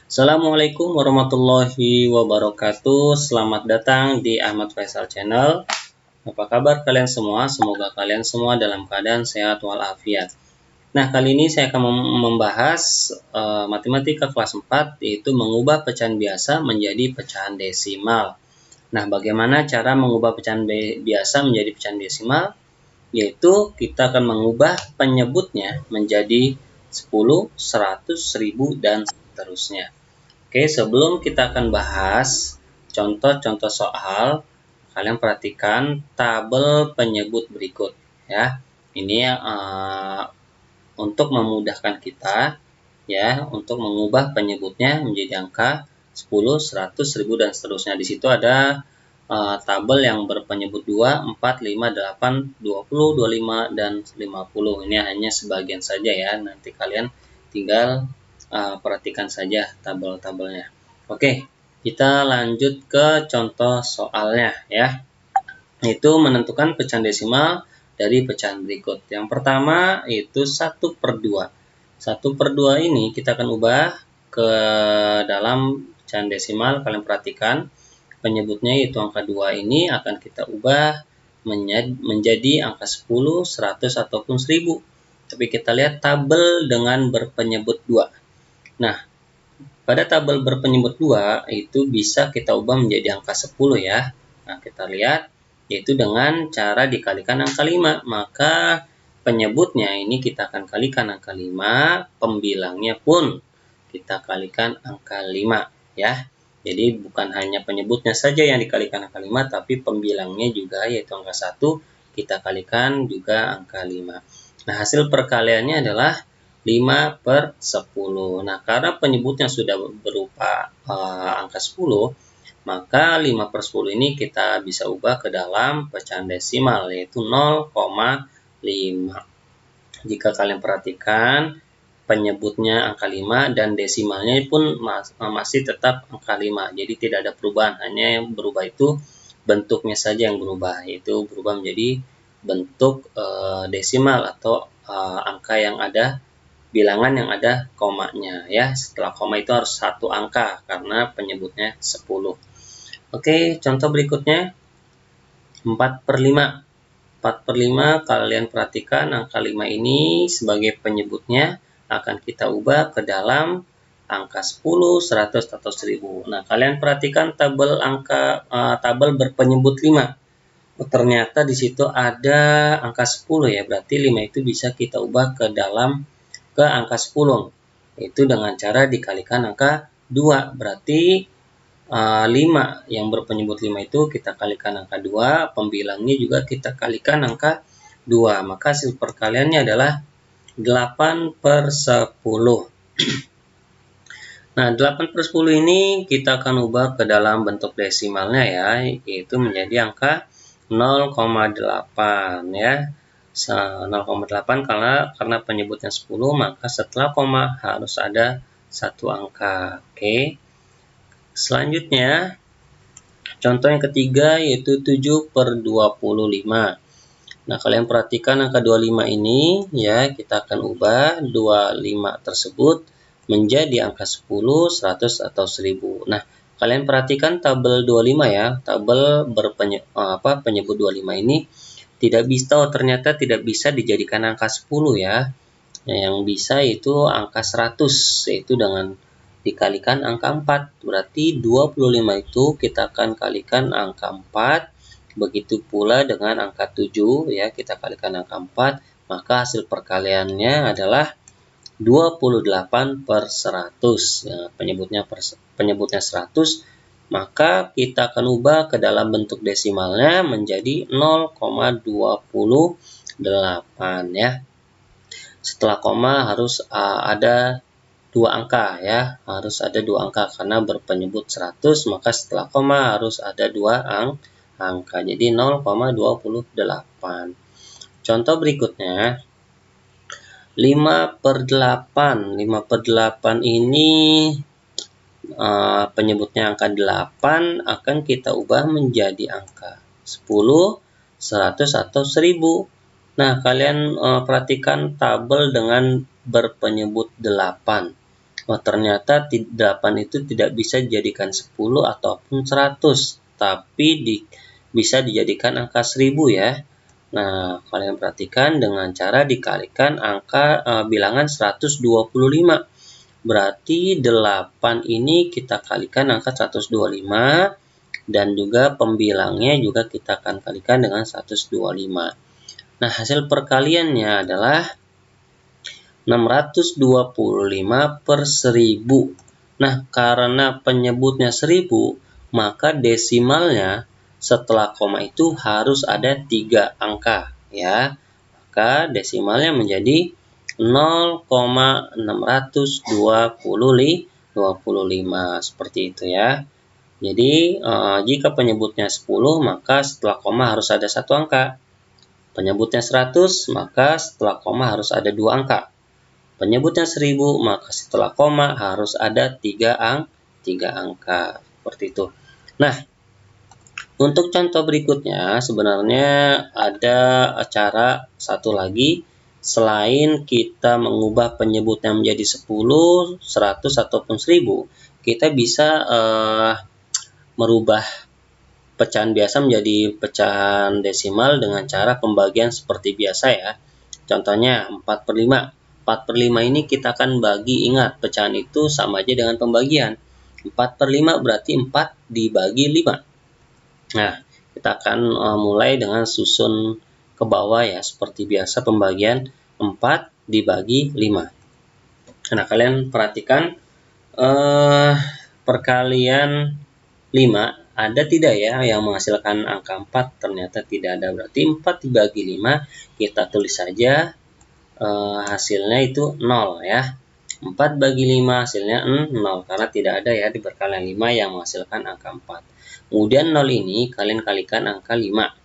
Assalamualaikum warahmatullahi wabarakatuh. Selamat datang di Ahmad Faisal Channel. Apa kabar kalian semua? Semoga kalian semua dalam keadaan sehat walafiat. Nah, kali ini saya akan membahas matematika kelas 4, yaitu mengubah pecahan biasa menjadi pecahan desimal. Nah, bagaimana cara mengubah pecahan biasa menjadi pecahan desimal? Yaitu kita akan mengubah penyebutnya menjadi 10, 100, 1000, dan seterusnya. Oke, sebelum kita akan bahas contoh-contoh soal, kalian perhatikan tabel penyebut berikut ya. Ini untuk memudahkan kita ya untuk mengubah penyebutnya menjadi angka 10, 100, 1000, dan seterusnya. Di situ ada tabel yang berpenyebut 2, 4, 5, 8, 20, 25, dan 50. Ini hanya sebagian saja ya. Nanti kalian tinggal perhatikan saja tabel-tabelnya. Oke, kita lanjut ke contoh soalnya ya. Itu menentukan pecahan desimal dari pecahan berikut. Yang pertama itu 1/2. 1/2 ini kita akan ubah ke dalam pecahan desimal. Kalian perhatikan penyebutnya yaitu angka 2 ini akan kita ubah menjadi angka 10, 100, ataupun 1000. Tapi kita lihat tabel dengan berpenyebut 2. Nah, pada tabel berpenyebut 2 itu bisa kita ubah menjadi angka 10 ya. Nah, kita lihat yaitu dengan cara dikalikan angka 5. Maka penyebutnya ini kita akan kalikan angka 5, pembilangnya pun kita kalikan angka 5 ya. Jadi bukan hanya penyebutnya saja yang dikalikan angka 5, tapi pembilangnya juga yaitu angka 1 kita kalikan juga angka 5. Nah, hasil perkaliannya adalah 5/10. Nah, karena penyebutnya sudah berupa angka 10, maka 5/10 ini kita bisa ubah ke dalam pecahan desimal, yaitu 0,5. Jika kalian perhatikan, penyebutnya angka 5 dan desimalnya pun masih tetap angka 5. Jadi tidak ada perubahan, hanya yang berubah itu bentuknya saja yang berubah, yaitu berubah menjadi bentuk desimal atau angka yang ada bilangan yang ada komanya ya. Setelah koma itu harus satu angka karena penyebutnya 10. Oke, contoh berikutnya 4/5. 4/5 kalian perhatikan angka 5 ini sebagai penyebutnya akan kita ubah ke dalam angka 10, 100, atau 1000. Nah, kalian perhatikan tabel berpenyebut 5. Oh, ternyata di situ ada angka 10 ya. Berarti 5 itu bisa kita ubah ke angka 10, itu dengan cara dikalikan angka 2. Berarti 5 yang berpenyebut 5 itu kita kalikan angka 2, pembilangnya juga kita kalikan angka 2. Maka hasil perkaliannya adalah 8/10. Nah, 8/10 ini kita akan ubah ke dalam bentuk desimalnya ya, yaitu menjadi angka 0,8 ya. 0,8 karena penyebutnya 10, maka setelah koma harus ada satu angka. Oke. Selanjutnya contoh yang ketiga yaitu 7/25. Nah, kalian perhatikan angka 25 ini ya, kita akan ubah 25 tersebut menjadi angka 10, 100, atau 1000. Nah, kalian perhatikan tabel 25 ya, tabel penyebut 25 ini ternyata tidak bisa dijadikan angka 10 ya. Yang bisa itu angka 100, yaitu dengan dikalikan angka 4. Berarti 25 itu kita akan kalikan angka 4. Begitu pula dengan angka 7 ya, kita kalikan angka 4. Maka hasil perkaliannya adalah 28/100. Ya, penyebutnya 100. Maka kita akan ubah ke dalam bentuk desimalnya menjadi 0,28 ya. Setelah koma harus ada dua angka ya, harus ada dua angka karena berpenyebut 100, maka setelah koma harus ada dua angka, jadi 0,28. Contoh berikutnya 5/8. 5/8 ini penyebutnya angka 8 akan kita ubah menjadi angka 10, 100, atau 1000. Nah, kalian perhatikan tabel dengan berpenyebut 8. Oh, ternyata 8 itu tidak bisa dijadikan 10 ataupun 100, tapi bisa dijadikan angka 1000 ya. Nah, kalian perhatikan dengan cara dikalikan angka bilangan 125. Berarti 8 ini kita kalikan angka 125 dan juga pembilangnya juga kita akan kalikan dengan 125. Nah, hasil perkaliannya adalah 625 per 1000. Nah, karena penyebutnya 1000, maka desimalnya setelah koma itu harus ada 3 angka ya. Maka desimalnya menjadi 0,625 seperti itu ya. Jadi jika penyebutnya 10, maka setelah koma harus ada 1 angka. Penyebutnya 100, maka setelah koma harus ada 2 angka. Penyebutnya 1000, maka setelah koma harus ada 3 angka. Seperti itu. Nah, untuk contoh berikutnya sebenarnya ada cara satu lagi. Selain kita mengubah penyebutnya menjadi 10, 100 ataupun 1000, kita bisa merubah pecahan biasa menjadi pecahan desimal dengan cara pembagian seperti biasa ya. Contohnya 4/5. 4/5 ini kita akan bagi, ingat pecahan itu sama aja dengan pembagian. 4/5 berarti 4 dibagi 5. Nah, kita akan mulai dengan susun ke bawah ya, seperti biasa pembagian 4 dibagi 5. Nah, kalian perhatikan perkalian 5 ada tidak ya yang menghasilkan angka 4? Ternyata tidak ada. Berarti 4 dibagi 5, kita tulis saja hasilnya itu 0 ya. 4 bagi 5 hasilnya 0 karena tidak ada ya di perkalian 5 yang menghasilkan angka 4. Kemudian 0 ini kalian kalikan angka 5.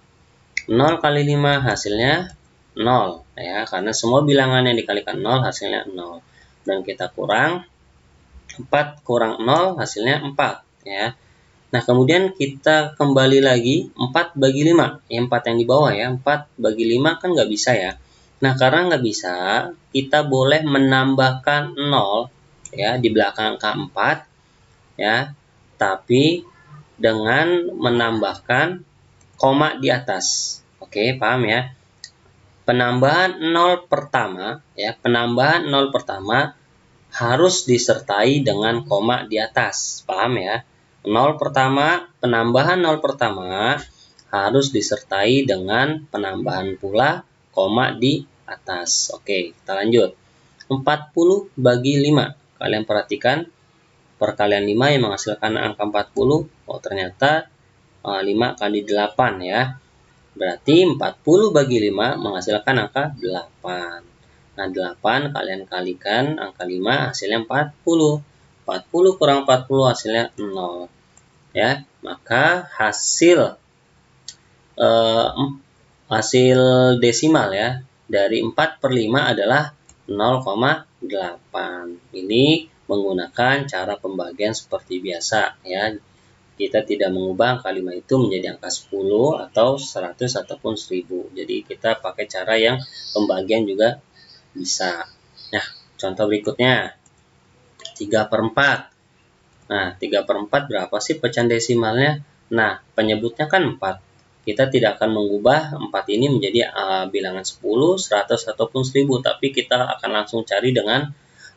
0 kali 5 hasilnya 0 ya, karena semua bilangan yang dikalikan 0 hasilnya 0. Dan kita kurang 4 kurang 0 hasilnya 4 ya. Nah, kemudian kita kembali lagi 4 bagi 5. Ya, 4 yang di bawah ya. 4 bagi 5 kan nggak bisa ya. Nah, karena nggak bisa, kita boleh menambahkan 0 ya di belakang angka 4 ya. Tapi dengan menambahkan koma di atas. Oke, paham ya? Penambahan 0 pertama ya, penambahan 0 pertama harus disertai dengan koma di atas. Paham ya? 0 pertama, penambahan 0 pertama harus disertai dengan penambahan pula koma di atas. Oke, kita lanjut. 40 bagi 5. Kalian perhatikan perkalian 5 yang menghasilkan angka 40. Oh, ternyata 5 kali 8 ya. Berarti 40 bagi 5 menghasilkan angka 8. Nah, 8 kalian kalikan angka 5 hasilnya 40. 40 kurang 40 hasilnya 0. Ya, maka hasil desimal ya dari 4/5 adalah 0,8. Ini menggunakan cara pembagian seperti biasa ya. Kita tidak mengubah angka 5 itu menjadi angka 10 atau 100 ataupun 1000. Jadi kita pakai cara yang pembagian juga bisa. Nah, contoh berikutnya 3/4. Nah, 3/4 berapa sih pecahan desimalnya? Nah, penyebutnya kan 4. Kita tidak akan mengubah 4 ini menjadi bilangan 10, 100 ataupun 1000, tapi kita akan langsung cari dengan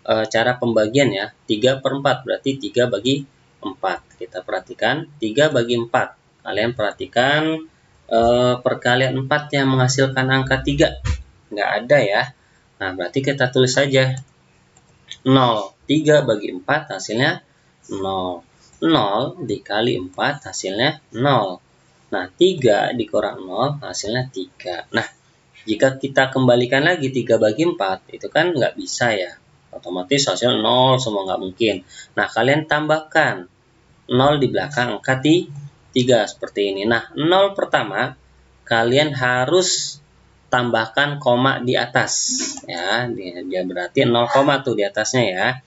cara pembagian ya. 3/4 berarti 3 bagi 4. Kita perhatikan 3 bagi 4. Kalian perhatikan perkalian 4 yang menghasilkan angka 3. Nggak ada ya. Nah, berarti kita tulis saja 0. 3 bagi 4 hasilnya 0. 0 dikali 4 hasilnya 0. Nah, 3 dikurang 0 hasilnya 3. Nah, jika kita kembalikan lagi 3 bagi 4, itu kan nggak bisa ya. Otomatis hasil 0 semua nggak mungkin. Nah, kalian tambahkan 0 di belakang angka 3 seperti ini. Nah, 0 pertama kalian harus tambahkan koma di atas ya. Dia berarti 0 koma tuh di atasnya ya.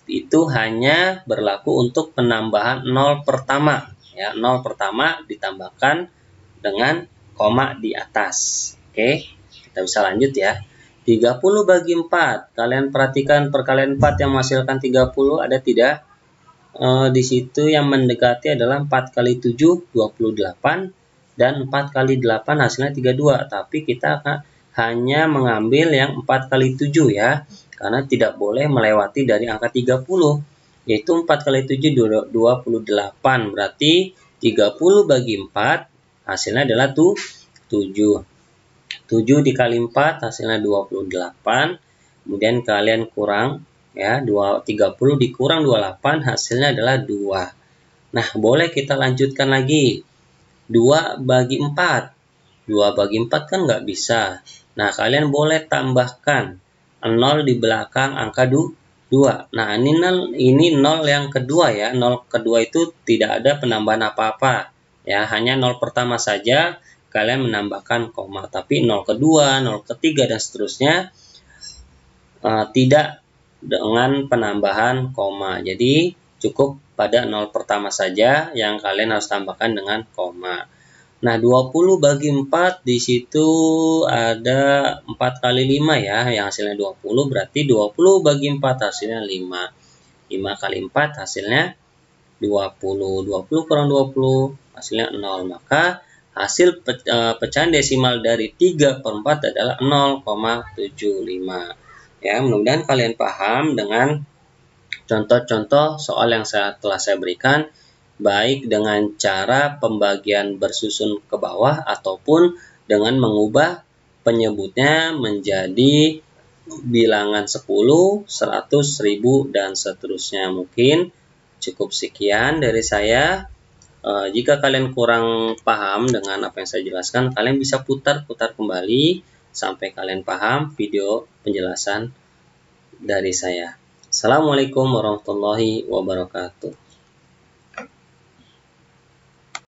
Itu hanya berlaku untuk penambahan 0 pertama ya. 0 pertama ditambahkan dengan koma di atas. Oke, kita bisa lanjut ya. 30 bagi 4. Kalian perhatikan perkalian 4 yang menghasilkan 30 ada tidak? Di situ yang mendekati adalah 4 kali 7, 28. Dan 4 kali 8 hasilnya 32. Tapi kita akan hanya mengambil yang 4 kali 7 ya. Karena tidak boleh melewati dari angka 30. Yaitu 4 kali 7, 28. Berarti 30 bagi 4 hasilnya adalah 7. 7 dikali 4 hasilnya 28. Kemudian kalian kurang ya, 30 dikurang 28 hasilnya adalah 2. Nah, boleh kita lanjutkan lagi. 2 bagi 4. 2 bagi 4 kan nggak bisa. Nah, kalian boleh tambahkan 0 di belakang angka 2. Nah, ini 0 yang kedua ya. 0 kedua itu tidak ada penambahan apa-apa. Ya, hanya 0 pertama saja kalian menambahkan koma. Tapi 0 kedua, 0 ketiga, dan seterusnya tidak dengan penambahan koma. Jadi cukup pada 0 pertama saja yang kalian harus tambahkan dengan koma. Nah, 20 bagi 4 di situ ada 4 kali 5 ya, yang hasilnya 20, berarti 20 bagi 4 hasilnya 5. 5 kali 4 hasilnya 20. 20 kurang 20 hasilnya 0. Maka hasil pecahan desimal dari 3/4 adalah 0,75. Ya, mudah-mudahan kalian paham dengan contoh-contoh soal yang telah saya berikan, baik dengan cara pembagian bersusun ke bawah ataupun dengan mengubah penyebutnya menjadi bilangan 10, 100, 1000, dan seterusnya. Mungkin cukup sekian dari saya. Jika kalian kurang paham dengan apa yang saya jelaskan, kalian bisa putar-putar kembali sampai kalian paham video penjelasan dari saya. Assalamualaikum warahmatullahi wabarakatuh.